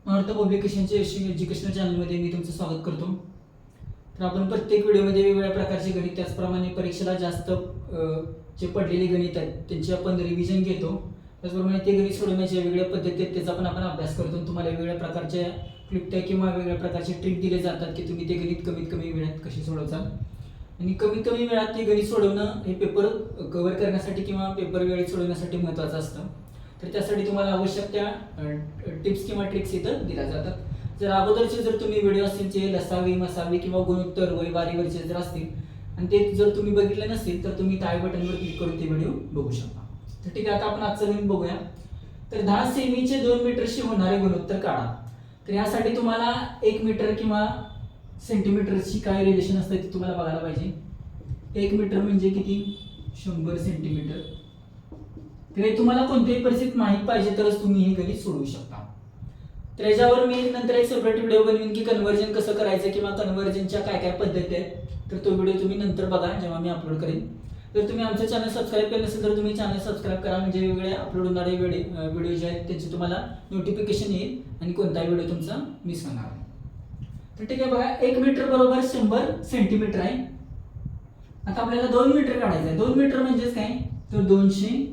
North पब्लिकेशनच्या educational चॅनलमध्ये मी तुमचं स्वागत करतो. तर आपण प्रत्येक व्हिडिओमध्ये वेगवेगळ्या प्रकारचे गणित, त्याचप्रमाणे परीक्षेला जास्त जे पडलेले गणित आहेत त्यांची आपण रिव्हिजन घेतो. त्याचप्रमाणे ते गणित सोडवण्याच्या वेगवेगळ्या पद्धती आहेत त्याचा पण आपण अभ्यास करतो. तुम्हाला वेगवेगळ्या प्रकारच्या क्लिप्त्या किंवा वेगवेगळ्या प्रकारचे ट्रिक दिले जातात की तुम्ही ते गणित कमीत कमी वेळात कसे सोडवताल. आणि कमीत कमी वेळात ते गणित सोडवणं हे पेपर कव्हर करण्यासाठी किंवा पेपर वेळेत सोडवण्यासाठी महत्त्वाचं असतं. तर त्यासाठी तुम्हाला आवश्यक त्या टिप्स किंवा ट्रिक्स इथं दिल्या जातात. जर अगोदरचे जर तुम्ही व्हिडिओ असतील जे लसावी, मसावी किंवा गुणोत्तर वारीवरचे जर असतील आणि ते जर तुम्ही बघितले नसतील तर तुम्ही त्या बटनवर क्लिक करून ते व्हिडिओ बघू शकता. तर ठीक आहे, आता आपण आजचं गणित बघूया. तर 10 सेमीचे 2 मीटरशी होणारे गुणोत्तर काढा. तर यासाठी तुम्हाला 1 मीटर किंवा सेंटीमीटरची काय रिलेशन असते ते तुम्हाला बघायला पाहिजे. 1 मीटर म्हणजे किती? 100 सेंटीमीटर. तर हे तुम्हाला कोणत्याही परिस्थितीत माहीत पाहिजे तरच तुम्ही हे गणित सोडवू शकता. तर याच्यावर मी नंतर एक सेपरेट व्हिडिओ बनवीन की कन्व्हर्जन कसं करायचं किंवा कन्व्हर्जनच्या काय काय पद्धती आहेत. तर तो व्हिडिओ तुम्ही नंतर बघा जेव्हा मी अपलोड करेन. जर तुम्ही आमचं चॅनल सबस्क्राईब केलं नसेल तर तुम्ही चॅनल सबस्क्राईब करा, म्हणजे वेगवेगळे अपलोड होणारे व्हिडिओ जे आहेत त्याचे तुम्हाला नोटिफिकेशन येईल आणि कोणताही व्हिडिओ तुमचा मिस होणार नाही. तर ठीक आहे, बघा 1 मीटर बरोबर 100 सेंटीमीटर आहे. आता आपल्याला 2 मीटर काढायचं आहे. 2 मीटर म्हणजेच काय? तर 200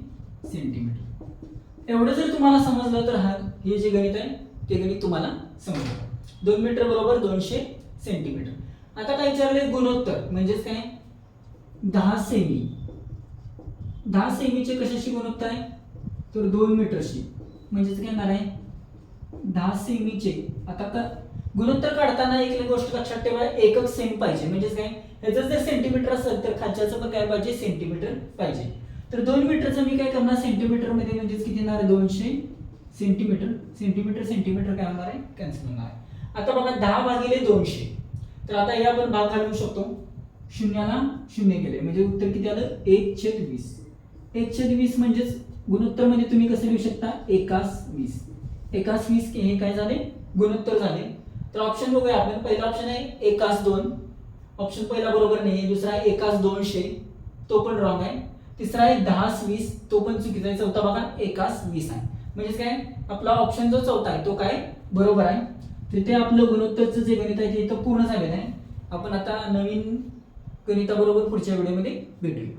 सेंटीमीटर. एवढं जर तुम्हाला समजलं तर हे जे गणित आहे ते गणित तुम्हाला समजलं. 2 मीटर बरोबर 200 सेंटीमीटर. आता काय विचारले? गुणोत्तर म्हणजेच काय? 10 सेमी. 10 सेमीचे कशाशी गुणोत्तर आहे? तर 2 मीटरशी. म्हणजेच काय येणार आहे? 10 सेमीचे. आता गुणोत्तर काढताना एक गोष्ट लक्षात ठेवा, एकक सेम पाहिजे. म्हणजेच काय? ह्याचं जर सेंटीमीटर असेल तर खालच्याचं पण काय पाहिजे? सेंटीमीटर पाहिजे. तर 2 मीटरचं मी काय करणार? सेंटीमीटर मध्ये म्हणजेच किती येणार आहे? 200 सेंटीमीटर. सेंटीमीटर काय होणार आहे? कॅन्सल होणार आहे. आता बघा 10 भागिले 200. तर आता हे आपण भाग घालवू शकतो. शून्याला शून्य केले म्हणजे उत्तर किती आलं? 1/20. 1/20 म्हणजेच गुणोत्तर मध्ये तुम्ही कसं लिहू शकता? 1/20. 1/20 हे काय झाले? गुणोत्तर झाले. तर ऑप्शन बघूया आपण. पहिला ऑप्शन आहे 1/2. ऑप्शन पहिला बरोबर नाही. दुसरा आहे 1/200, तो पण रॉंग आहे. तिसरा आहे 10/20, तो पण चुकीचा आहे. चौथा बघा 1/20 आहे. म्हणजे काय? आपला ऑप्शन जो चौथा आहे तो काय? बरोबर आहे. तिथे आपलं गुणोत्तरचं जे गणित आहे ते इथं पूर्ण झालेलं आहे. आपण आता नवीन गणिताबरोबर पुढच्या व्हिडिओमध्ये भेटूया.